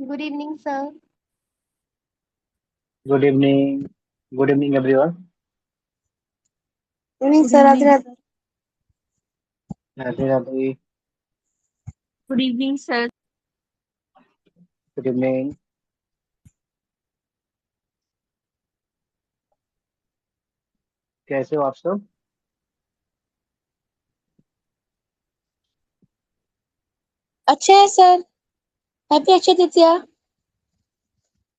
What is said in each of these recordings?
Good evening, sir. Good evening. Good evening, everyone. Evening Good sir, Radhe evening. Radhe. Radhe Radhe. Good evening, sir. Good evening. कैसे हो आप सब? अच्छे हैं सर। हैप्पी अक्षय तृतीया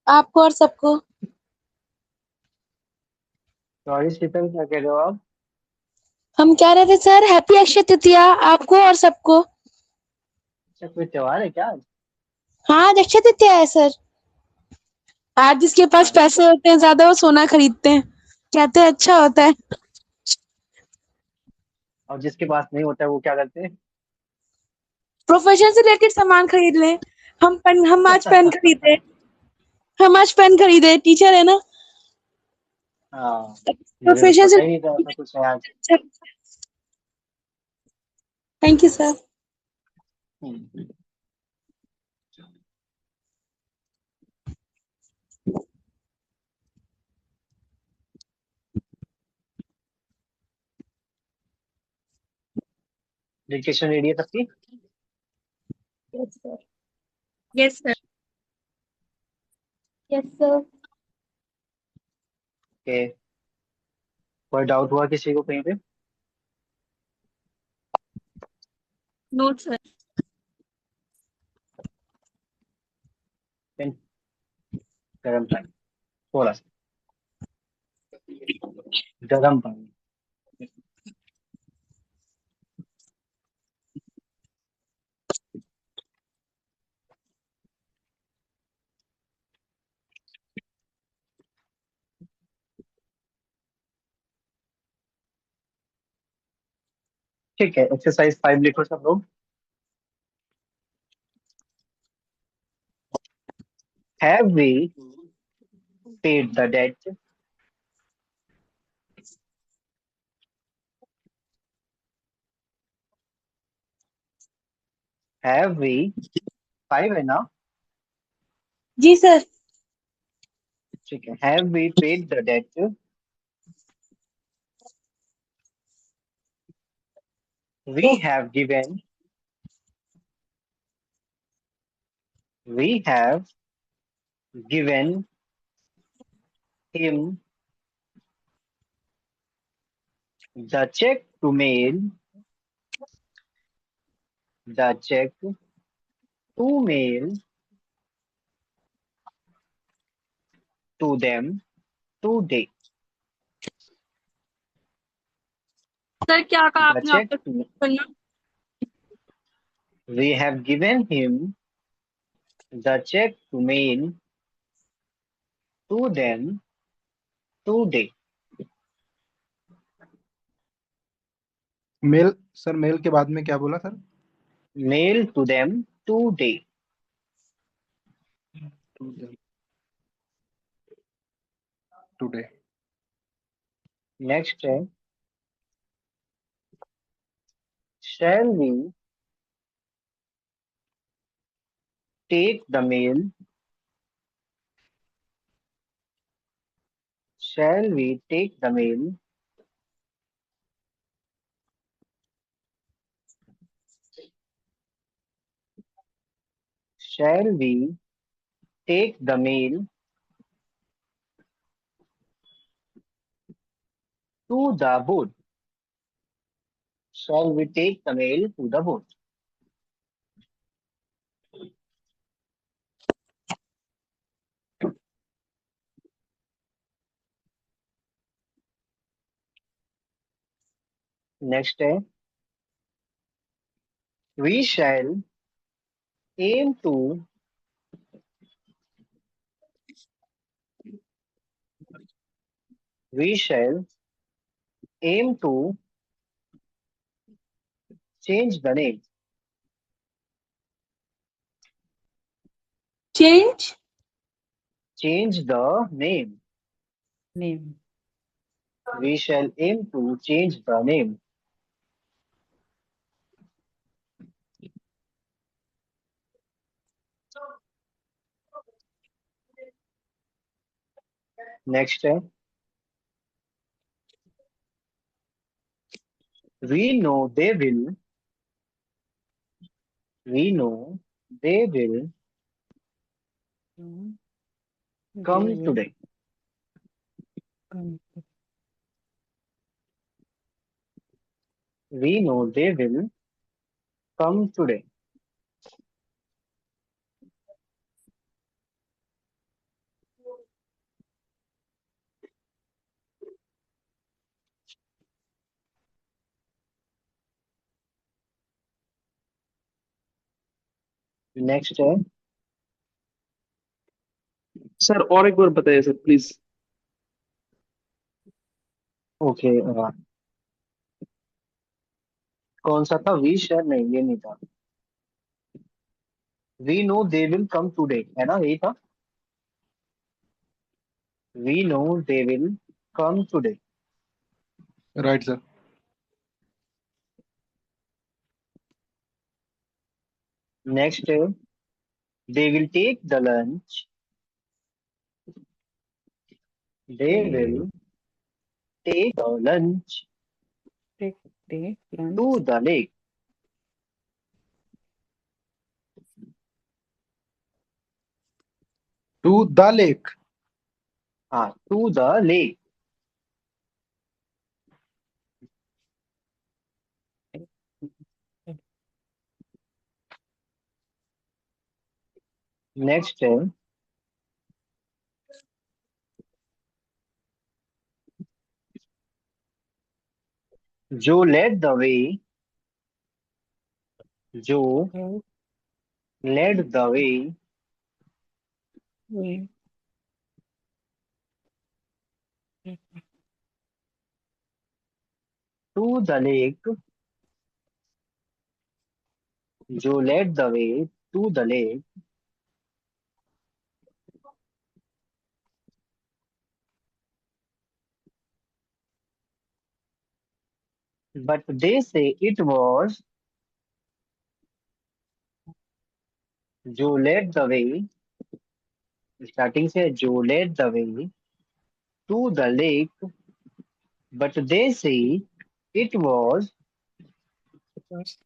आपको और सबको। सॉरी शीतल, क्या कह रहे हो आप? हम कह रहे थे सर, हैप्पी अक्षय तृतीया आपको और सबको। अच्छा, कोई त्योहार है क्या आज? हाँ, आज अक्षय तृतीया है सर। आज जिसके पास हाँ, पैसे होते हैं ज्यादा, वो सोना खरीदते हैं, कहते हैं अच्छा होता है। और जिसके पास नहीं होता है वो क्या करते हैं? प्रोफेशन से रिलेटेड सामान खरीद लें। हम आज पेन खरीदे। हम आज पेन खरीदे, टीचर है ना। हाँ, मुझे तो प्रोफेशन से। पता ही नहीं था ऐसा कुछ है आज. Thank you sir. Hmm. Discussion ready है सबकी? Yes sir. Yes, sir. Yes sir. Okay. कोई डाउट हुआ किसी को कहीं पे? No, sir. Then गर्म पानी, थोड़ा सा गर्म पानी. ठीक है, एक्सरसाइज 5 लिखो सब लोग. Have we paid the debt? Have we, 5 है ना? जी सर। ठीक है. Have we paid the debt? We have given, we have given him the check to mail, the check to mail to them today. Sir क्या कहा The आपने check वापस to, करना? we have given him the check to mail to them today. Mail sir, mail के बाद में क्या बोला sir? Mail to them today. Today. Next है, shall we take the mail? Shall we take the mail? Shall we take the mail to the boat? Shall we take the mail to the boat? Next है, we shall aim to we shall aim to change the name. Change Change the name. name. We shall aim to change the name. Next है we know they will we know they will come They will today come. We know they will come today next है sir और एक बार बताइए sir please. Okay कौन सा था wish है नहीं ये नहीं था we know they will come today है ना यही था we know they will come today right sir. Next है they will take the lunch they will take the lunch Take the lunch. To the lake to the lake. हाँ to the lake next है जो led the way जो How led the way we to the lake जो led the way to the lake but they say it was जो led the way starting से जो led the way to the lake but they say it was was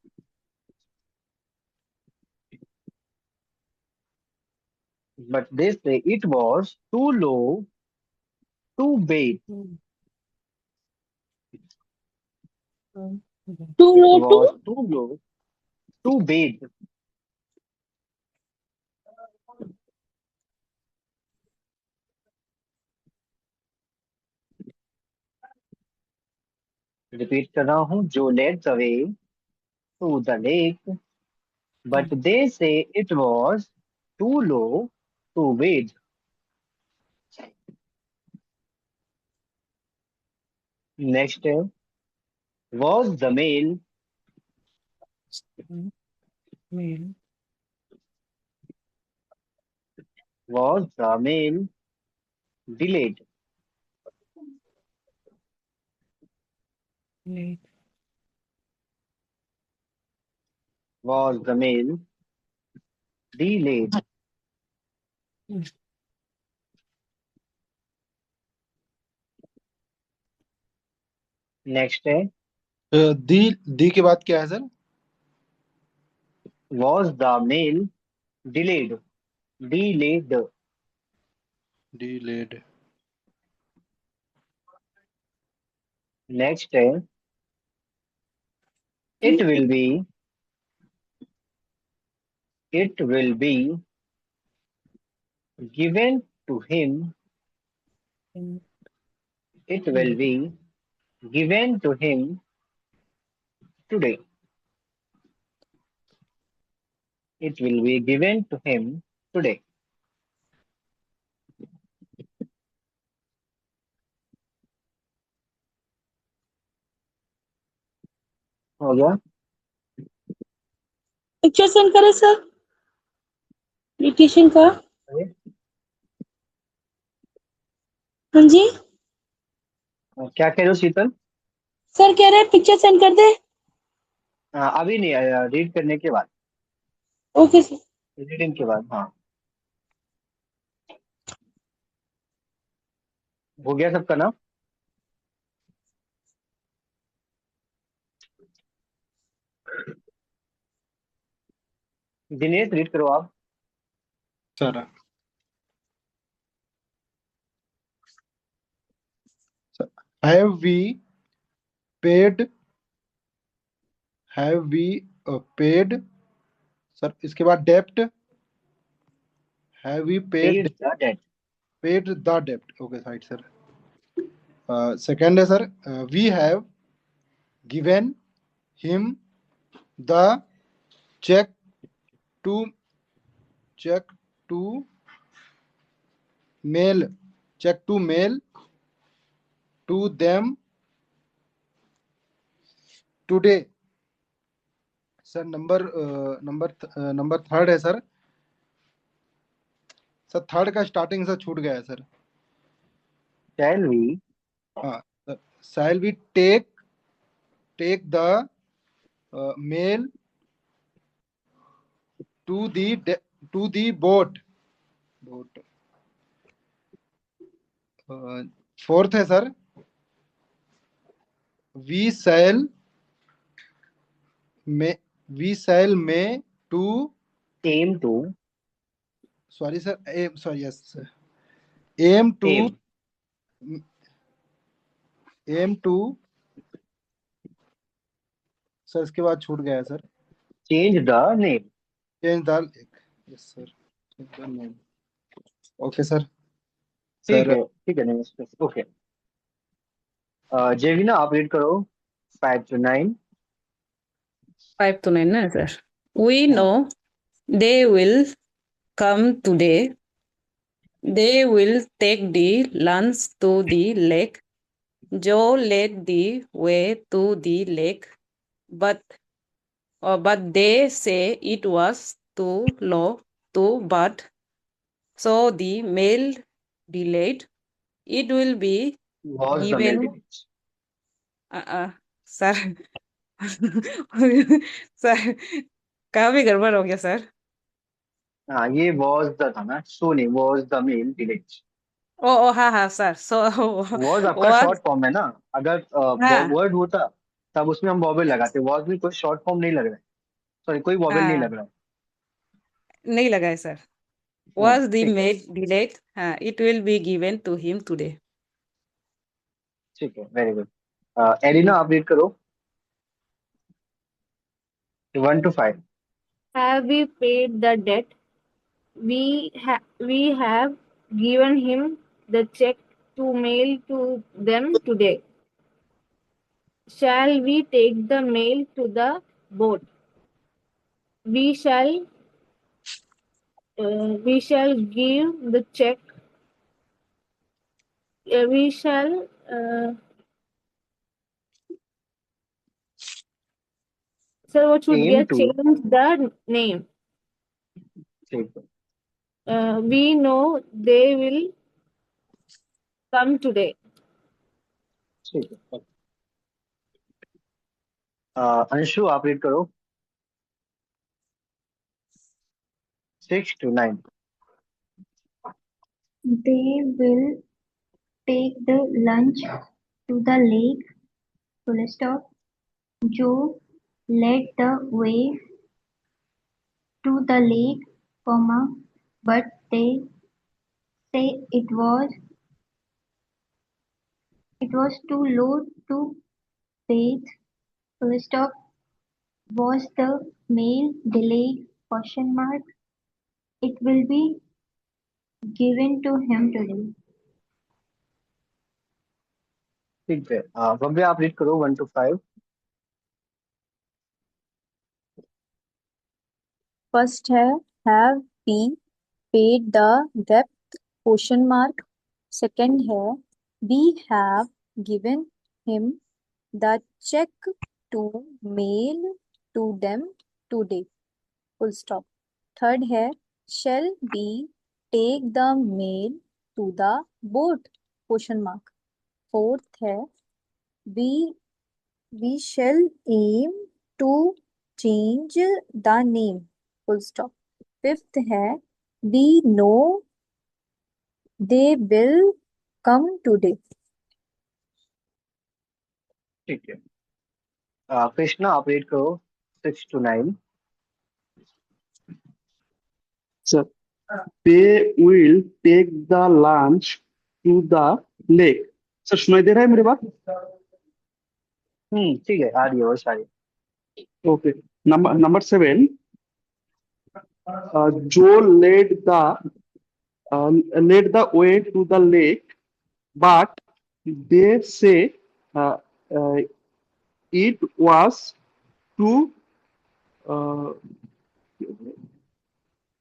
but they say it was too low to bathe. Too It low was to too low to bathe. Repeat कर रहा हूँ जो led the way to the lake, but they say it was too low to bathe. Next was the mail meal. was the mail delayed. Late. Was the mail delayed. Next दी के बाद क्या है sir? was the mail delayed. Delayed. Delayed. Next it will be given to him. It will be given to him today. It will be given to him today. हो गया picture send करें sir dictation का। हाँ जी क्या कह रहे हो शीतल? Sir कह रहे हैं पिक्चर सेंड कर दे। अभी नहीं रीड करने के बाद ओके सर। रीडिंग के बाद हाँ हो गया सबका ना? दिनेश रीड करो आप। Sir have we paid have we paid sir, इसके बाद डेप्ट, have we paid the date. Paid the dept, okay right sir. Second है sir, we have given him the cheque to check to mail check to mail to them today। Sir number third है sir. Sir third का starting से छूट गया है sir. Shall we हाँ sir, shall we take the mail to the boat। Fourth है sir, we shall may to aim to sorry sir sorry yes sir, aim to aim to sir इसके बाद छूट गया है sir. Change the name. Change the yes sir, okay sir. ठीक sir है ठीक है दिनेश, ओके। जेविना आप रीड करो 5 to 9। 5 to 9 ना sir. We know they will come today. They will take the lunch to the lake. Joe led the way to the lake, but they say it was too low to but so the mail delayed. It will be was the mail given. Delete. Sir sir काफी गड़बड़ हो गया sir. हाँ ये was the था ना, सो नहीं, was the mail delete. ओ हाँ हाँ सर सो वॉज आपका was शॉर्ट फॉर्म है ना। अगर हाँ वर्ड होता तब उसमें हम वॉवेल लगाते, वॉज में कोई शॉर्ट फॉर्म नहीं लग रहा है, सॉरी कोई वॉवेल नहीं हाँ लग रहा है। नहीं लगा है सर। Was the ठीक है mail delayed? हाँ it will be given to him today. ठीक है, वेरी गुड। एलिना आप रीड करो 1 to 5। Have we paid the debt? We have given him the check to mail to them today. Shall we take the mail to the boat? We shall give the check. We shall sir what should aim get to. change the name. ठीक है We know they will come today. ठीक है। अंशु आप read करो 6 to 9। They will take the lunch to the lake. Full stop. Joe led the way to the lake, comma, but they say it was too low to bathe. Full stop. Was the mail delayed? Question mark. It will be given to him today. ठीक है, भव्य आप read करो 1 to 5। First है have we paid the डेप्ट question mark. Second है we have given him the cheque to mail to them today full stop. Third है shall be take the mail to the boat question mark. Fourth है we we shall aim to change the name full stop. Fifth है we know they will come today. ठीक है। कृष्णा आप read करो 6 to 9। Sir, they will take the lunch to the lake. Sir सुनाई दे रहा है मेरी बात? ठीक है, आ रही है वो सारी। Okay. Number 7. Joe led the way to the lake, but they say uh, uh, it was too uh,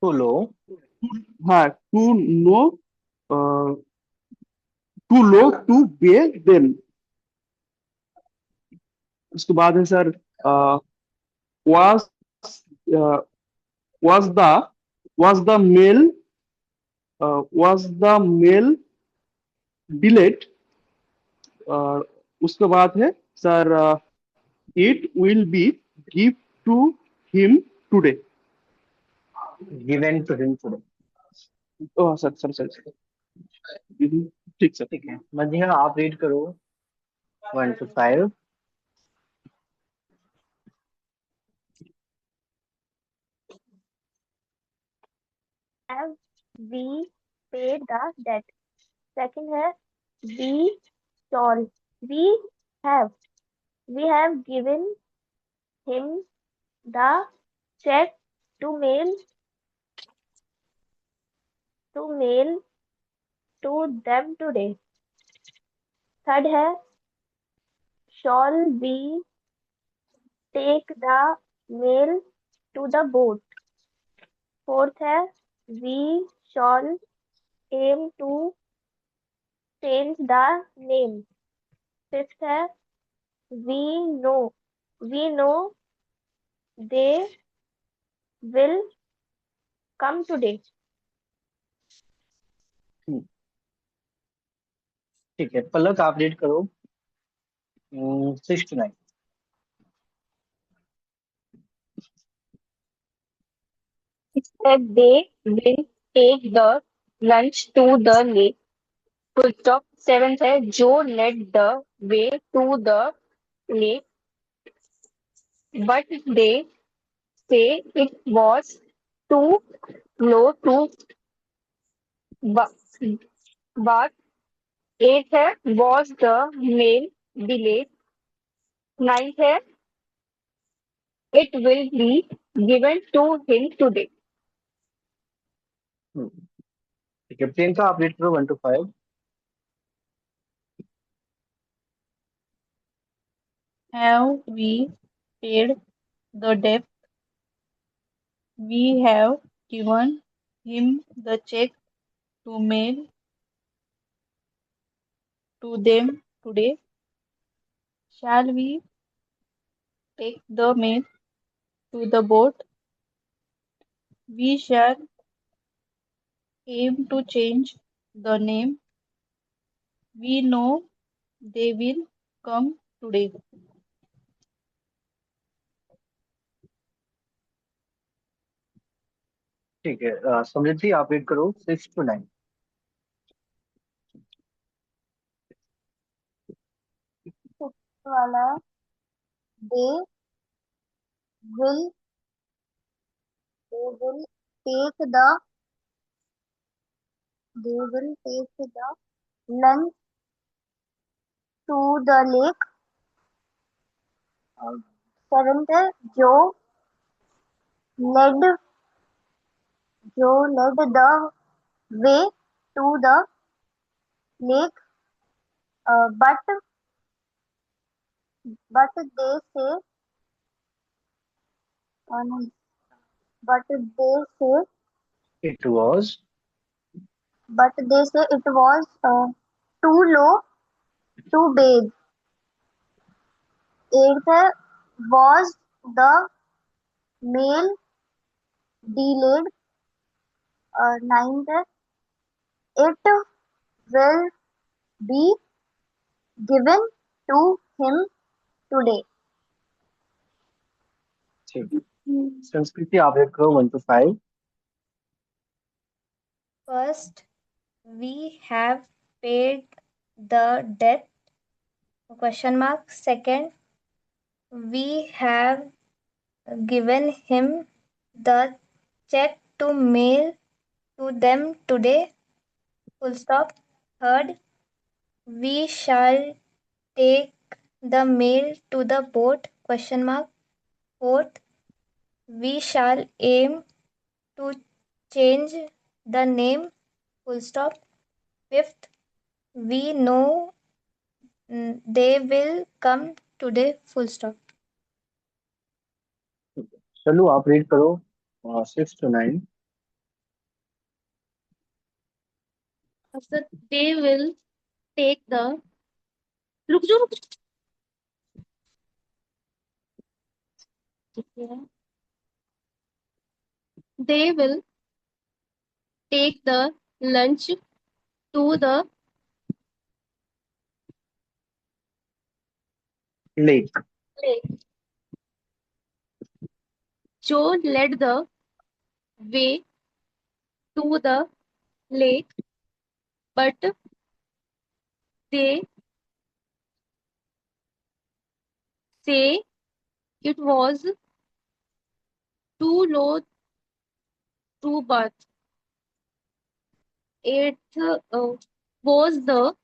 तो लो too no uh, too low to bear them. उसके बाद है sir was uh, was the was the male delayed. उसके बाद है sir it will be give to him today. Given to him today. Sir sir sir sir ठीक sir. ठीक है, मध्या आप रीड करो 1 to 5। Have we paid the debt? Second है we shall. have we have given him the check to mail to them today. Third है shall we take the mail to the boat. Fourth है we shall aim to change the name. Fifth है we know they will come today. ठीक है, पलक आप read करो 6 to 9। That they will take the lunch to the lake. Full stop. Seventh है Joe led the way to the lake, but they say it was too low to but eighth है was the mail delayed. Ninth है it will be given to him today. ठीक है, प्रियंका आप read करो 1 to 5। Have we paid the debt? We have given him the check to mail to them today. Shall we take the mail to the boat? We shall aim to change the name. We know they will come today. ठीक है, समृद्धि आप read करो 6 to 9। वाला they will take the lunch to the lake. Seventh है Joe led the way to the lake, but they say It was too low to bathe. Eighth है was the mail delayed. Ninth है it will be given to him today. ठीक है, संस्कृति आप read करो 1 to 5। First, we have paid the debt? Question mark. Second, we have given him the check to mail to them today. Full stop. Third, we shall take the mail to the boat? Question mark. Fourth, we shall aim to change the name? Full stop. Fifth, we know they will come today? Full stop. चलो आप read करो 6 to 9. Sir, they will take the रुक जाओ they will take the lunch to the lake. lake. Joe led the way to the lake, but they say it was too low to bath. Eighth, was the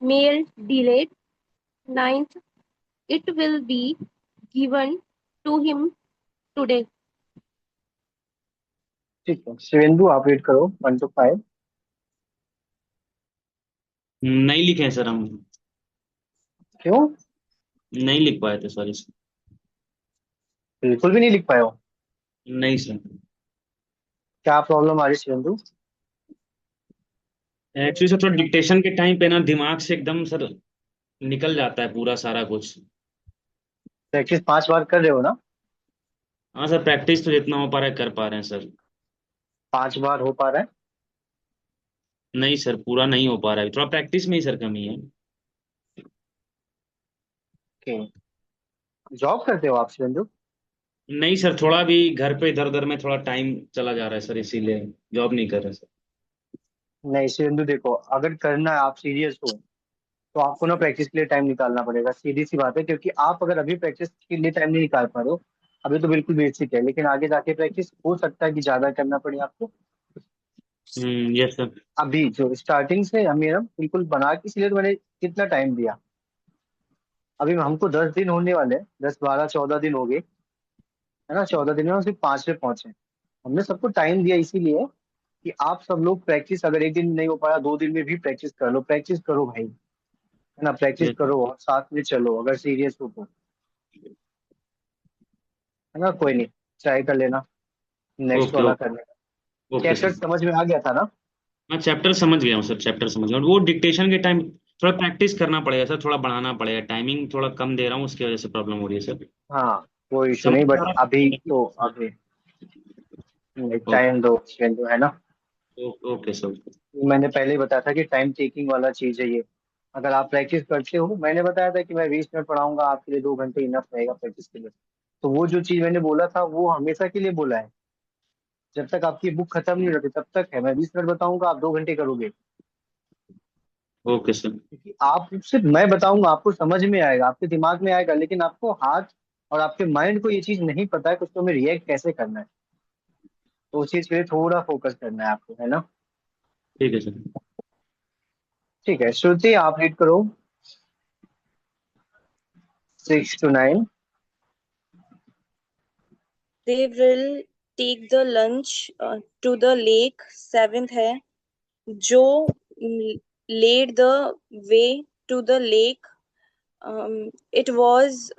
mail delayed? Ninth, it will be given to him today. ठीक है शिवेंदु आप read करो 1 to 5. नहीं लिखे हैं sir हम, क्यों? नहीं लिख पाए थे सॉरी सर। बिल्कुल भी नहीं लिख पाए हो? नहीं सर, क्या प्रॉब्लम आ रही है शिवेंदु? एक्चुअली सर थोड़ा डिक्टेशन के टाइम पे ना दिमाग से एकदम सर निकल जाता है पूरा सारा कुछ। प्रैक्टिस 5 बार कर रहे हो ना? हाँ सर, प्रैक्टिस तो जितना हो पा रहा है कर पा रहे हैं सर। 5 बार हो पा रहा है? नहीं सर, पूरा नहीं हो पा रहा है, थोड़ा प्रैक्टिस में ही सर कमी है। ओके जॉब करते हो आप शिवेंदु? नहीं सर, थोड़ा भी घर पे इधर उधर में थोड़ा टाइम चला जा रहा है सर, इसीलिए जॉब नहीं कर रहे सर। नहीं शिवेंदु देखो अगर करना है आप सीरियस हो तो आपको ना प्रैक्टिस के लिए टाइम निकालना पड़ेगा, सीधी सी बात है। क्योंकि आप अगर अभी प्रैक्टिस के लिए टाइम नहीं निकाल पा रहे हो अभी तो बिल्कुल बेसिक है, लेकिन आगे जाके प्रैक्टिस हो सकता है कि ज्यादा करना पड़े आपको। Yes sir. अभी जो स्टार्टिंग से मेरा बिल्कुल बना के, इसलिए तो मैंने कितना टाइम दिया। अभी हमको 10 दिन होने वाले हैं, 10 12 14 दिन हो गए है ना। 14 दिन में हम सिर्फ 5 पे पहुंचे। हमने सबको टाइम दिया इसीलिए कि आप सब लोग प्रैक्टिस, अगर एक दिन नहीं हो पाया 2 दिन में भी प्रैक्टिस कर लो, प्रैक्टिस करो भाई है ना, प्रैक्टिस यस करो और साथ में चलो अगर सीरियस हो तो, है ना। कोई नहीं ट्राई कर लेना, नेक्स्ट ओके वाला ओके कर लेना। Okay chapter sir. समझ में आ गया था ना? हाँ चैप्टर समझ गया हूँ सर, चैप्टर समझ गया हूँ। वो डिक्टेशन के टाइम थोड़ा प्रैक्टिस करना पड़ेगा सर, थोड़ा बढ़ाना पड़ेगा, टाइमिंग थोड़ा कम दे रहा हूँ उसकी वजह से प्रॉब्लम हो रही है सर। हाँ कोई इशू समझ नहीं, में बट आ अभी रहा तो है? अभी ओके टाइम दो है ना। Okay sir. मैंने पहले ही बताया था कि टाइम टेकिंग वाला चीज है ये। अगर आप प्रैक्टिस करते हो, मैंने बताया था कि मैं 20 मिनट पढ़ाऊंगा आपके लिए, 2 घंटे इनफ रहेगा प्रैक्टिस के लिए। तो वो जो चीज मैंने बोला था वो हमेशा के लिए बोला है। जब तक आपकी बुक खत्म नहीं होती तब तक है। मैं 20 मिनट बताऊंगा, आप 2 घंटे करोगे। Okay sir. क्योंकि आप सिर्फ मैं बताऊंगा आपको समझ में आएगा, आपके दिमाग में आएगा, लेकिन आपको हाथ और आपके माइंड को ये चीज नहीं पता है कुछ तो में रिएक्ट कैसे करना है। तो उस चीज के लिए थोड़ा फोकस करना है आपको, है ना। ठीक है सर। ठीक है श्रुति आप रीड करो 6 to 9. They will take the lunch to the lake. Seventh है Joe laid the way to the lake. It was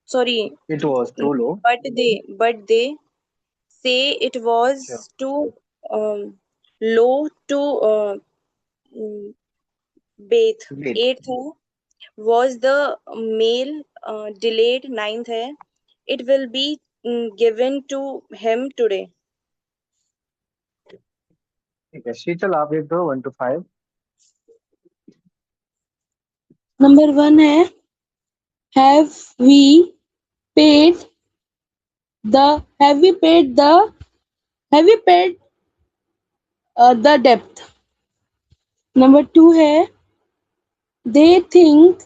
sorry, It was too low. but they say it was Sure. too low to bathe. Wait. Eighth है was the mail delayed. Ninth है it will be given to him today. ठीक है शीतल आप read करो 1 to 5. Number 1 है have we paid the have we paid the depth. Number 2 है they think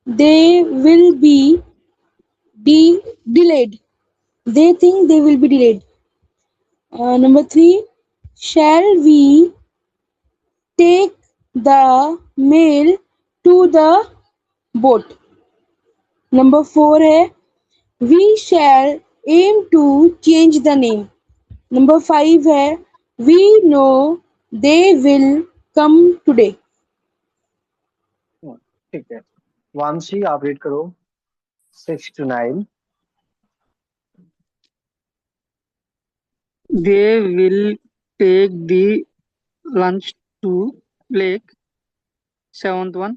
they will be delayed. They think they will be delayed. Number 3, shall we take the mail to the boat? Number 4 है we shall aim to change the name. Number 5 है we know they will come today. ठीक है, वामसी आप read करो 6 to 9. They will take the lunch to lake. 7th one.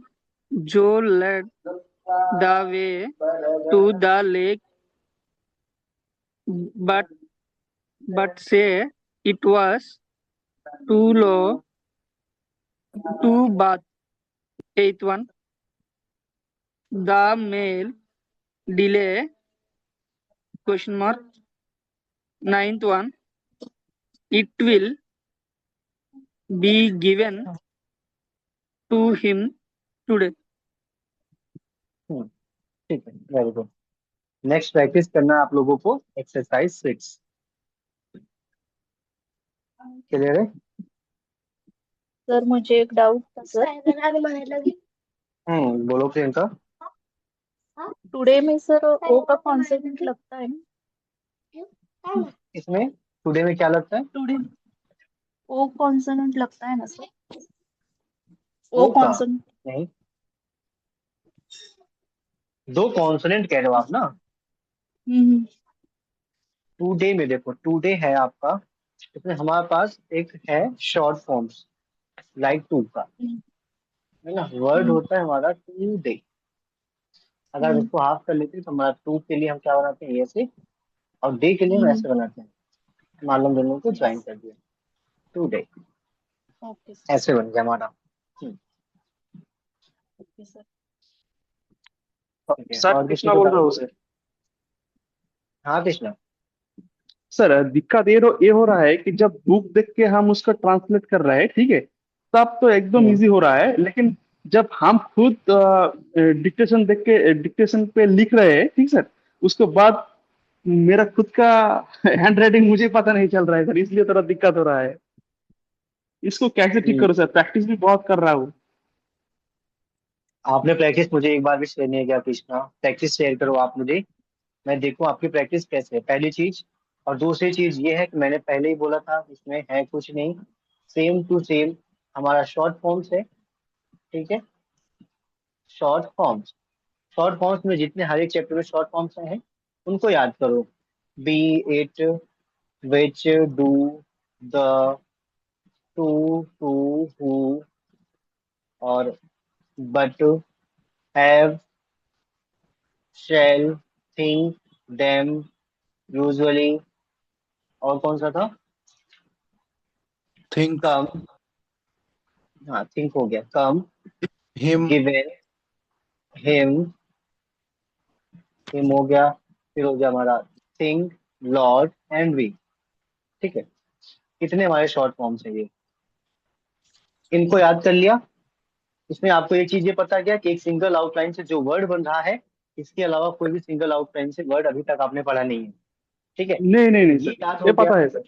Joe led the way to the lake, but say it was too low to bath. 8th one. The mail delay? Question mark. 9th one. It will be given to him today. ठीक है, very good. Next practice करना है आप लोगों को exercise 6. Clear है? Sir मुझे एक डाउट था सर. बोलो प्रियंका. टुडे में सर ओ का कॉन्सोनेंट लगता है ना? इसमें टुडे में क्या लगता है? टुडे ओ कॉन्सोनेंट लगता है ना सर? ओ ओ का कॉन्सोनेंट. नहीं, 2 कॉन्सोनेंट कह रहे हो आप ना. टुडे में देखो, टुडे है आपका, इसमें हमारे पास एक है शॉर्ट फॉर्म्स लाइक टू का, है ना. वर्ड होता है हमारा टुडे. अगर हम इसको हाफ कर लेते हैं तो हमारा टू के लिए हम क्या बनाते हैं ऐसे, और डे के लिए हम ऐसे बनाते हैं. मान लो दोनों को ज्वाइन कर दिया, टुडे. ओके ऐसे बन गया हमारा. सर. ठीक है, सर और किसी कृष्णा को बोल रहा हूँ डाउट? सर. हाँ कृष्णा. सर दिक्कत ये हो रहा है कि जब बुक देख के हम उसका ट्रांसलेट कर रहे हैं, ठीक है, तब तो एकदम इजी हो रहा है, लेकिन जब हम खुद डिक्टेशन देख के डिक्टेशन पे लिख रहे हैं, ठीक सर, उसके बाद मेरा खुद का हैंड राइटिंग मुझे पता नहीं चल रहा है सर, इसलिए थोड़ा दिक्कत हो रहा है. इसको कैसे ठीक करो सर? प्रैक्टिस भी बहुत कर रहा हूँ. आपने प्रैक्टिस मुझे एक बार भी शेयर नहीं किया कृष्णा. प्रैक्टिस शेयर करो आप मुझे, मैं देखूं आपकी प्रैक्टिस कैसे है, पहली चीज. और दूसरी चीज ये है कि मैंने पहले ही बोला था इसमें है कुछ नहीं, सेम टू सेम हमारा शॉर्ट फॉर्म्स है. ठीक है, शॉर्ट फॉर्म्स. शॉर्ट फॉर्म्स में जितने हर एक चैप्टर में शॉर्ट फॉर्म्स हैं उनको याद करो. Be, it, which, do, the, to, who, और but, have, shall, think, them, usually, और कौन सा था? थिंक. come. हाँ, think हो गया. come, him. given, him, हो गया. फिर हो गया हमारा think, lord and we. ठीक है, कितने हमारे शॉर्ट फॉर्म्स हैं ये, इनको याद कर लिया. इसमें आपको एक चीज ये पता क्या कि एक सिंगल आउटलाइन से जो वर्ड बन रहा है, इसके अलावा कोई भी सिंगल आउटलाइन से वर्ड अभी तक आपने पढ़ा नहीं है. ठीक है, नहीं नहीं नहीं ये सर, याद ये हो गया. पता है सर.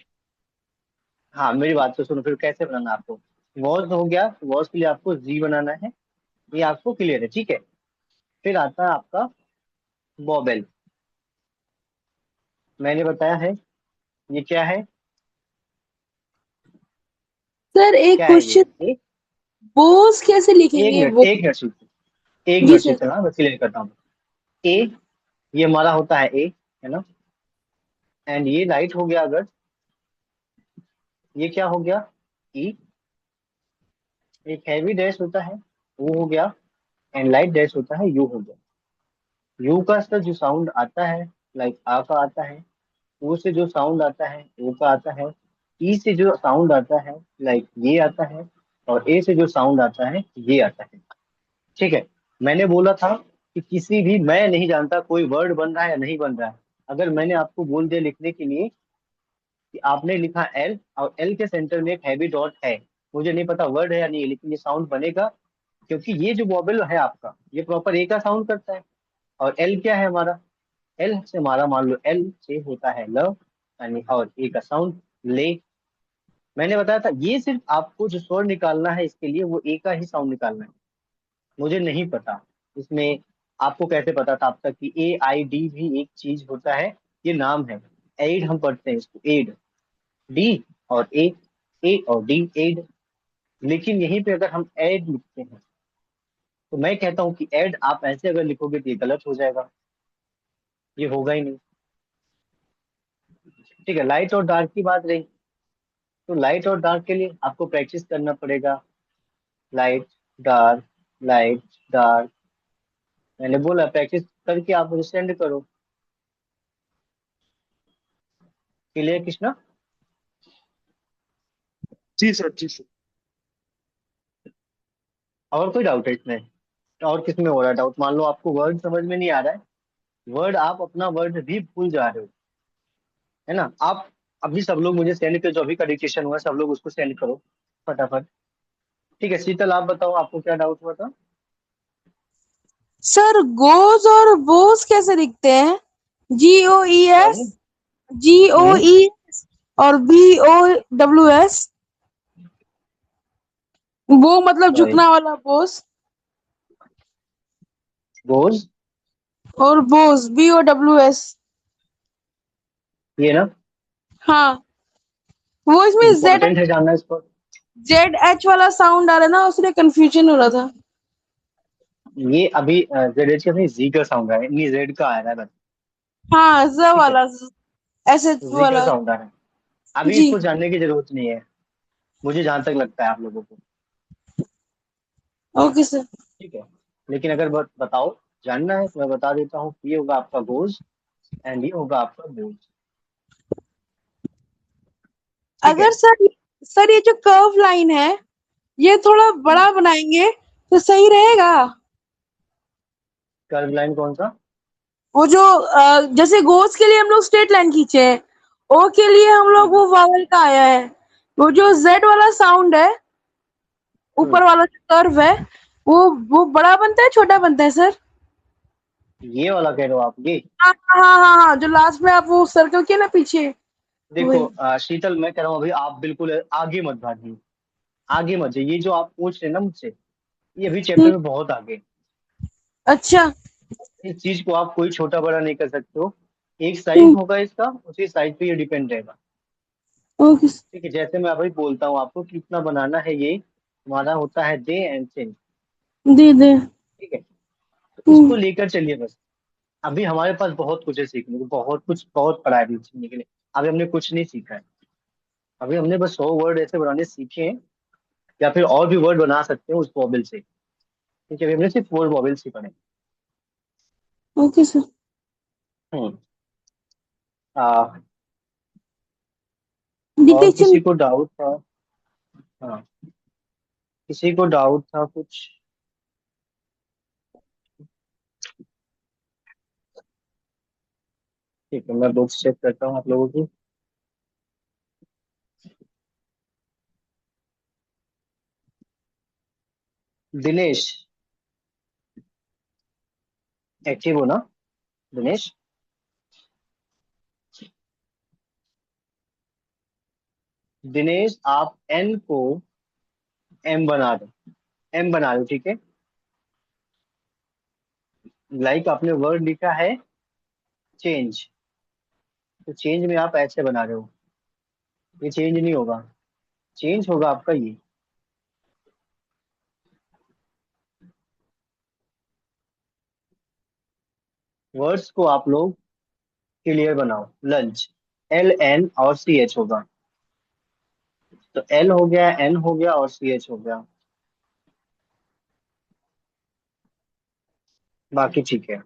हाँ, मेरी बात तो सुनो, फिर कैसे बनाना आपको. वॉज हो गया, वॉज के लिए आपको जी बनाना है, ये आपको क्लियर है. ठीक है, फिर आता है आपका वॉवेल. मैंने बताया है ये क्या है. सर एक क्या है क्वेश्चन, ये? बोस कैसे लिखेंगे वो? एक मिनट सुनते, एक जी मिनट सर. सुनते ना, मैं क्लियर करता हूँ. ए, ये हमारा होता है ए, है ना. एंड ये राइट हो गया अगर, ये क्या हो गया? ई. एक हैवी डैश होता है वो हो गया, एंड लाइट डैश होता है यू हो गया. यू का सर जो साउंड आता है लाइक आ का आता है, ओ से जो साउंड आता है ओ का आता है, ई से जो साउंड आता है लाइक ये आता है, और ए से जो साउंड आता है ये आता है. ठीक है, मैंने बोला था कि किसी भी, मैं नहीं जानता कोई वर्ड बन रहा है या नहीं बन रहा है, अगर मैंने आपको बोल दिया लिखने के लिए कि आपने लिखा एल और एल के सेंटर में एक हैवी डॉट है, मुझे नहीं पता वर्ड है या नहीं, लेकिन ये साउंड बनेगा क्योंकि ये जो वॉबल है आपका ये प्रॉपर ए का साउंड करता है। और एल क्या है हमारा, एल से हमारा मान लो एल से होता है लव, यानी और ए का साउंड ले। मैंने बताया था ये सिर्फ आपको जो स्वर निकालना है इसके लिए वो ए का ही साउंड निकालना है। मुझे नहीं पता इसमें आपको कैसे पता था अब तक कि ए आई डी भी एक चीज होता है, ये नाम है। एड हम पढ़ते हैं इसको, एड, डी और ए और डी, एड। लेकिन यहीं पे अगर हम एड लिखते हैं तो मैं कहता हूँ कि एड आप ऐसे अगर लिखोगे तो ये गलत हो जाएगा, ये होगा ही नहीं। ठीक है, लाइट और डार्क की बात रही, तो लाइट और डार्क के लिए आपको प्रैक्टिस करना पड़ेगा। लाइट डार्क, लाइट डार्क, मैंने बोला प्रैक्टिस करके आप मुझे सेंड करो। क्लियर कृष्णा? जी सर, जी सर। और कोई डाउट है इसमें? और किस में हो रहा है डाउट? मान लो आपको वर्ड समझ में नहीं आ रहा है, वर्ड आप अपना वर्ड भी भूल जा रहे हो, है ना? आप अभी सब लोग मुझे सेंड करो, जो अभी का डिक्टेशन हुआ है सब लोग उसको सेंड करो फटाफट। ठीक है, शीतल आप बताओ आपको क्या डाउट हुआ था? सर गोज और बोस कैसे दिखते हैं? GOES, sorry. GOE और BOWS। वो मतलब सॉरी, झुकना वाला बोस, गोज, और बोस BOWS। ये ना हाँ, वो इसमें इम्पोर्टेंट है जानना इसको। ZH वाला साउंड आ रहा है ना, उसमें कंफ्यूजन हो रहा था। ये अभी जेड का नहीं, जी का साउंड है, नहीं जेड का आ रहा है बस। हाँ, Z ठीक है, वाला, SH जी का वाला। साउंड आ रहा है, अभी जी, इसको जानने की जरूरत नहीं है, मुझे जहां तक लगता है आप लोगों को। Okay sir. ठीक है, लेकिन अगर बताओ जानना है तो मैं बता देता हूँ, ये होगा आपका गोज एंड ये होगा आपका बोज। ठीक है, अगर सर ये जो कर्व लाइन है, ये थोड़ा बड़ा बनाएंगे तो सही रहेगा? कर्व लाइन कौन सा? वो जो जैसे गोस के लिए हम लोग स्ट्रेट लाइन खींचे हैं, ओ के लिए हम लोग हम्म वो वावल का आया है। वो जो Z वाला साउंड है, हम्म, ऊपर वाला जो कर्व है, वो बड़ा बनता है छोटा बनता है सर? ये वाला कह रहे हो आप? ये हाँ हाँ हाँ हाँ हाँ, जो लास्ट में आप वो सर्कल किए ना पीछे, देखो वही। शीतल मैं कह रहा हूँ अभी आप बिल्कुल आगे मत भागिए, आगे मत जाइए, ये जो आप पूछ रहे हैं ना मुझसे ये अभी चैप्टर हम्म, में बहुत आगे। अच्छा। इस चीज को आप कोई छोटा बड़ा नहीं कर सकते हो, एक साइज हम्म, होगा इसका, उसी साइज पे ये डिपेंड रहेगा। Okay sir. ठीक है, जैसे मैं अभी बोलता हूँ आपको कितना बनाना है, ये हमारा होता है दे एंड सेंड। दे दे। ठीक है, तो हम्म, इसको लेकर चलिए बस। अभी हमारे पास बहुत कुछ है सीखने को, बहुत कुछ, बहुत पढ़ा है अभी सीखने के लिए। अभी हमने कुछ नहीं सीखा है, अभी हमने बस 100 वर्ड ऐसे बनाने सीखे हैं, या फिर और भी वर्ड बना सकते हैं उस वॉबल से। ठीक है, अभी हमने सिर्फ वर्ड वॉबल ही पढ़े। Okay sir. हम्म आ, और डिटेक्शन। किसी को डाउट था? हाँ, किसी को डाउट था कुछ? ठीक है, मैं बुक्स चेक करता हूँ आप लोगों की। दिनेश एक्टिव हो ना? दिनेश, दिनेश आप एन को एम बना दो, एम बना दो, ठीक है? लाइक आपने वर्ड लिखा है चेंज, तो चेंज में आप ऐसे बना रहे हो, ये चेंज नहीं होगा, चेंज होगा आपका ये। वर्ड्स को आप लोग क्लियर बनाओ, लंच, LN और CH होगा, तो L हो गया, N हो गया और CH हो गया, बाकी ठीक है।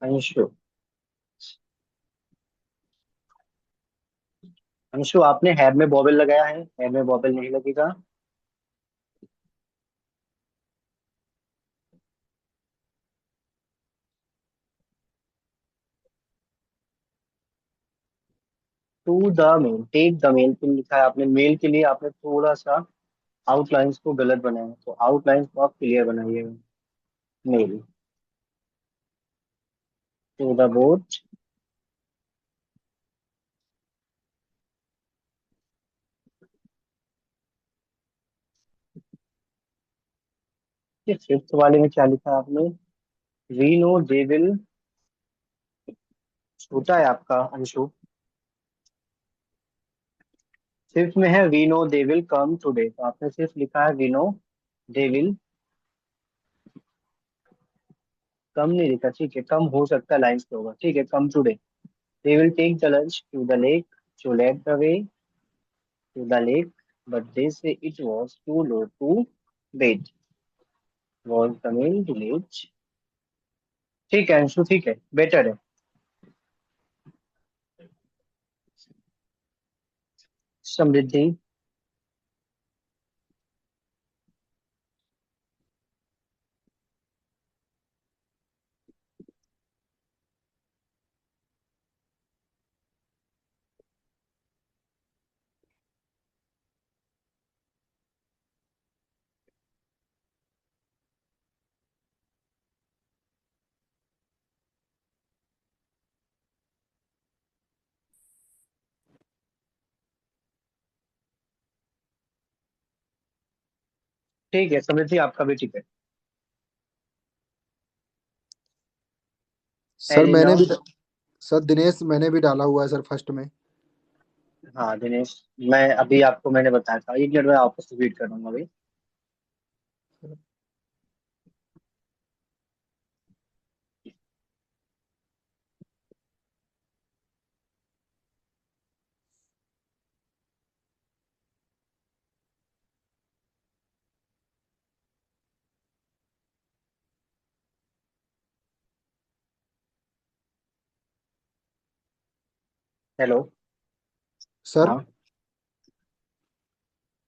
अंशु, अंशु आपने हैव में बॉबल लगाया है, हैव में बॉबल नहीं लगेगा। To the mail, take the mail के लिए लिखा है आपने, मेल के लिए आपने थोड़ा सा आउटलाइंस को गलत बनाया, तो आउटलाइंस को आप क्लियर बनाइएगा। Mail to the boat, fifth वाले में क्या लिखा है आपने? वी नो दे विल, छोटा है आपका अंशु। फिफ्थ में है we know they will come today, तो आपने सिर्फ लिखा है we know they will, come नहीं लिखा, ठीक है, कम हो सकता है लाइन्स पे होगा, ठीक है, come today. They will take the lunch to the lake, to let the way to the lake, but they say it was too low to wait, was the mail delete. ठीक है अंशु, ठीक है, better है। समृद्धि, ठीक है समृद्धि, आपका भी ठीक है। सर एलिना, मैंने भी, सर दिनेश मैंने भी डाला हुआ है सर फर्स्ट में। हाँ दिनेश, मैं अभी आपको मैंने बताया था, एक मिनट में आपको रिपीट करूंगा अभी। हेलो। सर हाँ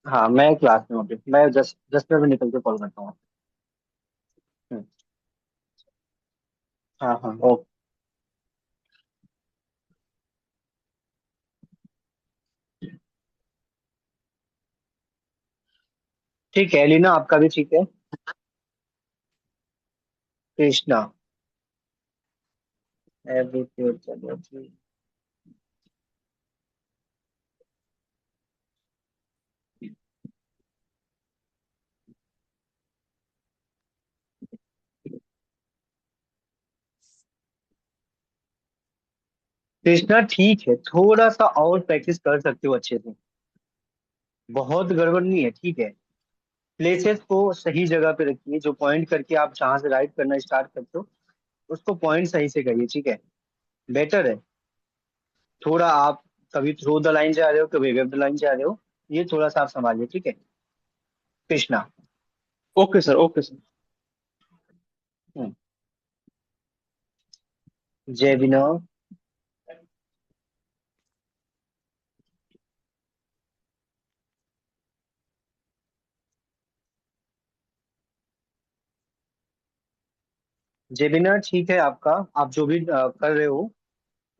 हाँ, मैं क्लास में हूँ अभी, मैं 10 मिनट में निकल के कॉल करता हूँ। हम्म, हाँ हाँ ओके। ठीक है एलिना, आपका भी ठीक है। कृष्णा, एवरी चलो ठीक। कृष्णा ठीक है, थोड़ा सा और प्रैक्टिस कर सकते हो अच्छे से, बहुत गड़बड़ नहीं है, ठीक है। प्लेसेस को सही जगह पे रखिए, जो पॉइंट करके आप जहाँ से राइट करना स्टार्ट करते हो उसको पॉइंट सही से करिए, ठीक है, बेटर है। थोड़ा आप कभी थ्रू द लाइन जा रहे हो, कभी वेब द लाइन जा रहे हो, ये थोड़ा सा आप संभालिए, ठीक है Krishna. Okay sir, okay sir. Hmm, Jai Vinay, Jebina ठीक है आपका, आप जो भी कर रहे हो,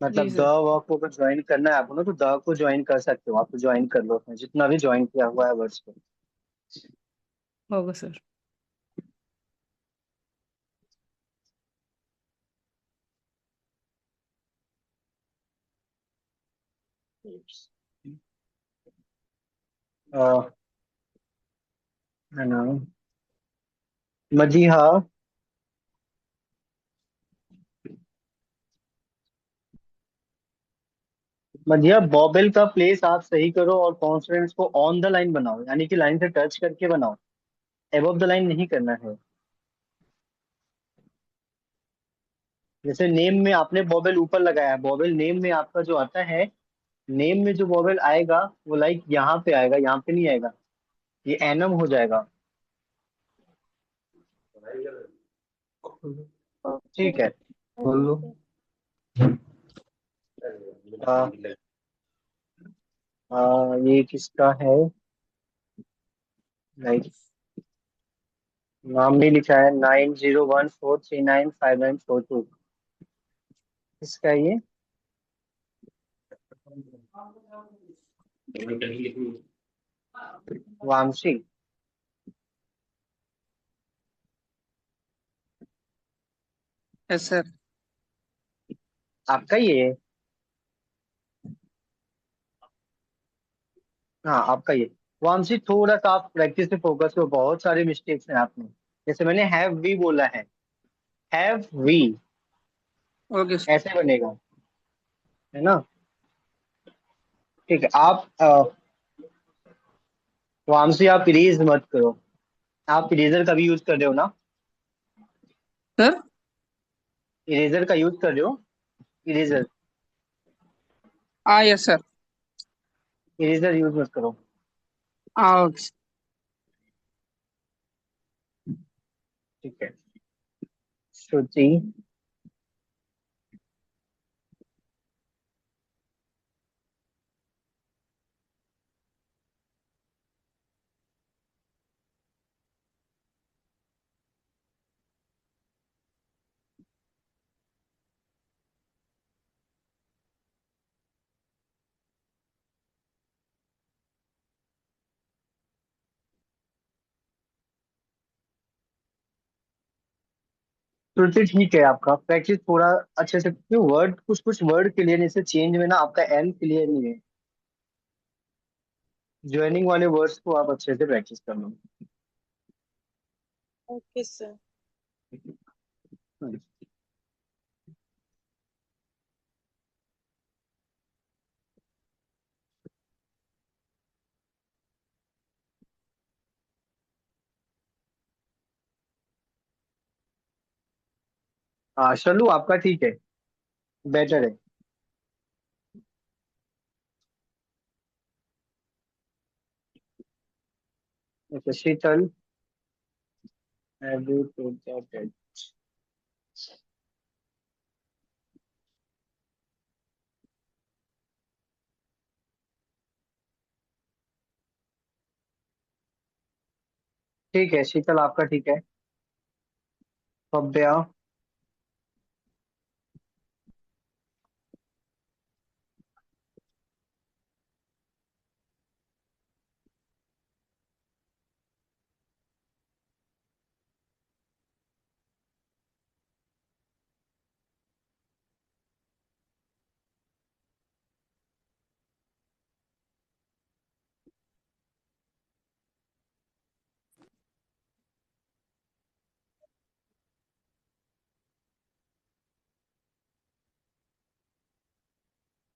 जी मतलब द सर। वर्क को अगर ज्वाइन करना है आपको ना, तो द को ज्वाइन कर सकते हो, आप तो ज्वाइन कर लो उसमें जितना भी ज्वाइन किया हुआ है वर्ड्स को। होगा सर। अ, है ना, मजीहा, मजीहा बॉबल का प्लेस आप सही करो और कॉन्सोनेंट्स को ऑन द लाइन बनाओ, यानी कि लाइन से टच करके बनाओ, एबव द लाइन नहीं करना है। जैसे नेम में आपने बॉबल ऊपर लगाया है, बॉबल नेम में आपका जो आता है, नेम में जो बॉबल आएगा वो लाइक यहाँ पे आएगा, यहाँ पे नहीं आएगा, ये एनम हो जाएगा, ठीक है। खोल लो। हाँ हाँ, ये किसका है, लाइक नाम भी लिखा है 9014395942, किसका है ये? Vamsi, yes sir. आपका ही है ये? हाँ आपका ही है। वामसी, थोड़ा सा आप प्रैक्टिस पे फोकस करो, बहुत सारे मिस्टेक्स हैं आप में। जैसे मैंने हैव वी बोला हैव वी ओके सर। ऐसे बनेगा, है ना? ठीक है। आप वामसी, आप इरेज मत करो। आप इरेजर का भी यूज कर रहे हो ना? सर इरेजर का यूज कर रहे हो? इरेजर, हाँ यस सर। इरेजर यूज मत करो। हाँ ओके। ठीक है। श्रुति, श्रुति ठीक है। आपका प्रैक्टिस थोड़ा अच्छे से, क्यों वर्ड, कुछ कुछ वर्ड क्लियर नहीं से चेंज में ना, आपका एन क्लियर नहीं है। ज्वाइनिंग वाले वर्ड्स को आप अच्छे से प्रैक्टिस कर लो। Okay sir. हाँ चलो, आपका ठीक है, बेटर है। Okay Sheetal, have you told that that- ठीक है शीतल, आपका ठीक है। भव्या,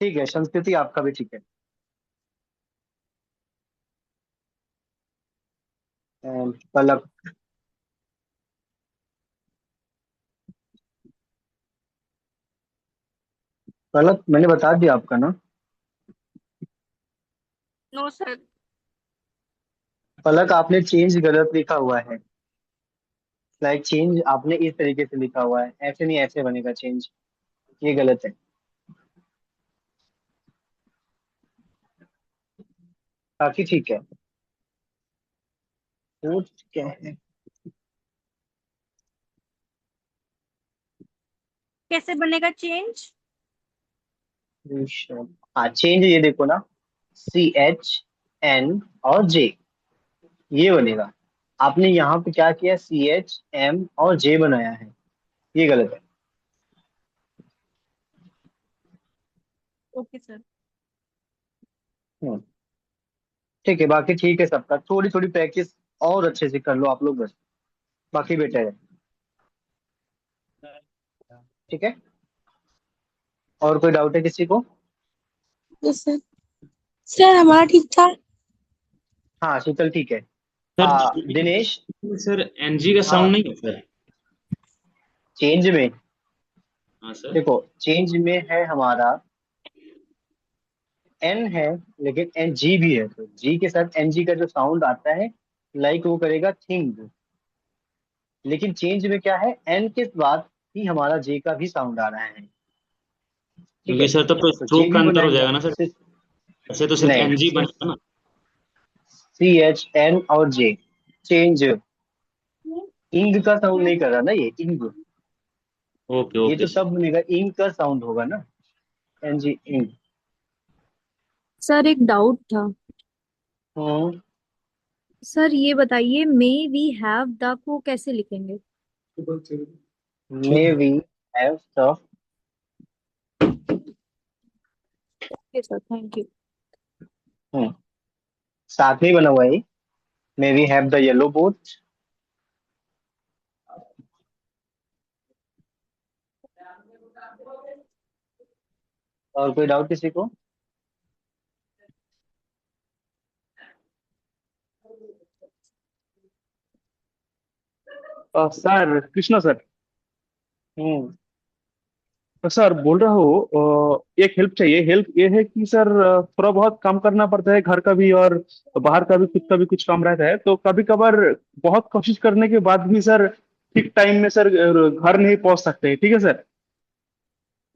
ठीक है। संस्कृति, आपका भी ठीक है। पलक, पलक मैंने बता दिया आपका ना। No sir. पलक, आपने चेंज गलत लिखा हुआ है। लाइक चेंज आपने इस तरीके से लिखा हुआ है, ऐसे नहीं, ऐसे बनेगा चेंज, ये गलत है। बाकी ठीक है। तो क्या है? कैसे बनेगा चेंज? हाँ चेंज, ये देखो ना, CH N और J, ये बनेगा। आपने यहाँ पे क्या किया, CH M और J बनाया है, ये गलत है। Okay sir. हम्म, ठीक है। बाकी ठीक है सबका, थोड़ी थोड़ी प्रैक्टिस और अच्छे से कर लो आप लोग बस, बाकी बेटर है। ठीक है। और कोई डाउट है किसी को? Yes sir. सर हमारा ठीक था। हाँ शीतल ठीक है। सर दिनेश, सर एनजी का हाँ साउंड नहीं होता है। चेंज में, हाँ सर। देखो चेंज में है हमारा N है, लेकिन NG भी है, तो G के साथ NG का जो साउंड आता है, लाइक वो करेगा थिंग। लेकिन चेंज में क्या है, N के बाद ही हमारा J का भी साउंड आ रहा है। ठीक क्योंकि है, सर तब तो तो J स्ट्रोक का भी अंतर हो बनाएंगे जाएगा ना सर। सिर्फ, ऐसे तो सिर्फ नहीं एनजी सिर्फ बनेगा ना। CH N और J, चेंज, इंग का साउंड नहीं कर रहा ना ये, इंग, ओके ये ओके तो सर। तब बनेगा इंग का साउंड होगा ना, NG इंग। सर एक डाउट था। हम्म सर ये बताइए, मे वी हैव द को कैसे लिखेंगे? May we have the, okay sir, thank you. साथ में ही बना हुआ है। May we have the yellow boat. और कोई डाउट किसी को? Sir Krishna sir. हम्म तो सर बोल रहा हूँ एक हेल्प चाहिए। हेल्प ये है कि सर थोड़ा बहुत काम करना पड़ता है, घर का भी और बाहर का भी, खुद का भी कुछ काम रहता है। तो कभी कभार बहुत कोशिश करने के बाद भी सर ठीक टाइम में सर घर नहीं पहुंच सकते, ठीक है सर।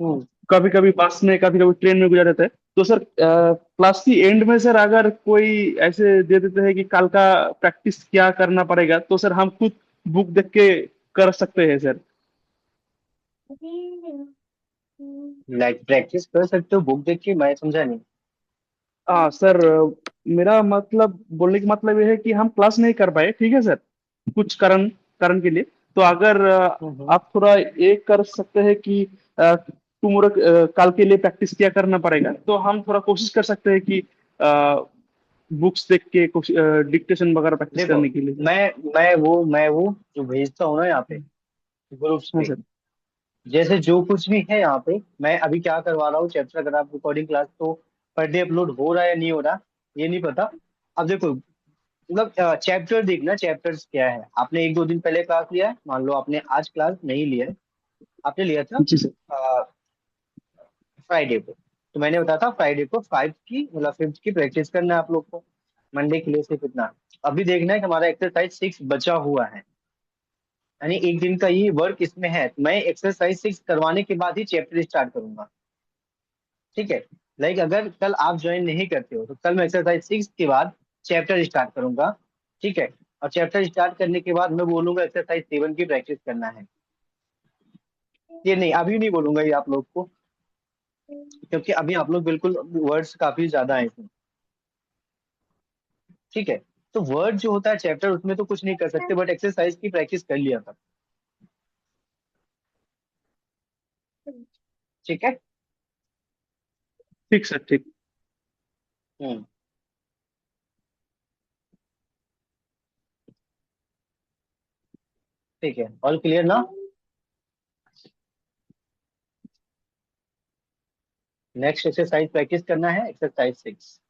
हम्म कभी कभी बस में, कभी कभी ट्रेन में गुजर जाता है। तो सर क्लास की एंड में सर अगर कोई ऐसे दे देते हैं कि कल का प्रैक्टिस क्या करना पड़ेगा, तो सर हम खुद बुक देख के कर सकते हैं सर। लाइक प्रैक्टिस कर सकते हो बुक देख के? मैं समझा नहीं। हाँ सर, मेरा मतलब बोलने का मतलब ये है कि हम क्लास नहीं कर पाए, ठीक है सर, कुछ कारण कारण के लिए। तो अगर हम्म आप थोड़ा ये कर सकते हैं कि टुमारो कल के लिए प्रैक्टिस क्या करना पड़ेगा, तो हम थोड़ा कोशिश कर सकते हैं कि बुक्स देख के कुछ डिक्टेशन वगैरह प्रैक्टिस देखो, करने के लिए। मैं वो जो भेजता हूँ ना यहाँ पे ग्रुप्स हाँ पे, सर। जैसे जो कुछ भी है यहाँ पे, मैं अभी क्या करवा रहा हूँ चैप्टर, अगर आप रिकॉर्डिंग क्लास तो पर डे अपलोड हो रहा है या नहीं हो रहा ये नहीं पता। अब देखो, मतलब चैप्टर देखना, चैप्टर्स क्या है। आपने एक दो दिन पहले क्लास लिया है, मान लो आपने आज क्लास नहीं लिया है, आपने लिया था जी सर। फ्राइडे को, तो मैंने बताया था फ्राइडे को फाइव की मतलब फिफ्थ की प्रैक्टिस करना है आप लोग को। मंडे के लिए सिर्फ इतना। अभी देखना है कि हमारा एक्सरसाइज 6 बचा हुआ है, यानी एक दिन का ये वर्क इसमें है। तो मैं एक्सरसाइज 6 करवाने के बाद ही चैप्टर स्टार्ट करूंगा, ठीक है। लाइक अगर कल आप ज्वाइन नहीं करते हो तो कल मैं एक्सरसाइज 6 के बाद चैप्टर स्टार्ट करूंगा, ठीक है। और चैप्टर स्टार्ट करने के बाद मैं बोलूंगा एक्सरसाइज 7 की प्रैक्टिस करना है। ये नहीं, अभी नहीं बोलूंगा ये आप लोग को, क्योंकि अभी आप लोग बिल्कुल वर्ड्स काफी ज्यादा है इसमें, ठीक है। तो वर्ड जो होता है चैप्टर, उसमें तो कुछ नहीं कर सकते, बट एक्सरसाइज की प्रैक्टिस कर लिया था, ठीक है। ठीक सर, ठीक। हम्म ठीक है, ऑल क्लियर ना? नेक्स्ट एक्सरसाइज प्रैक्टिस करना है, एक्सरसाइज 6।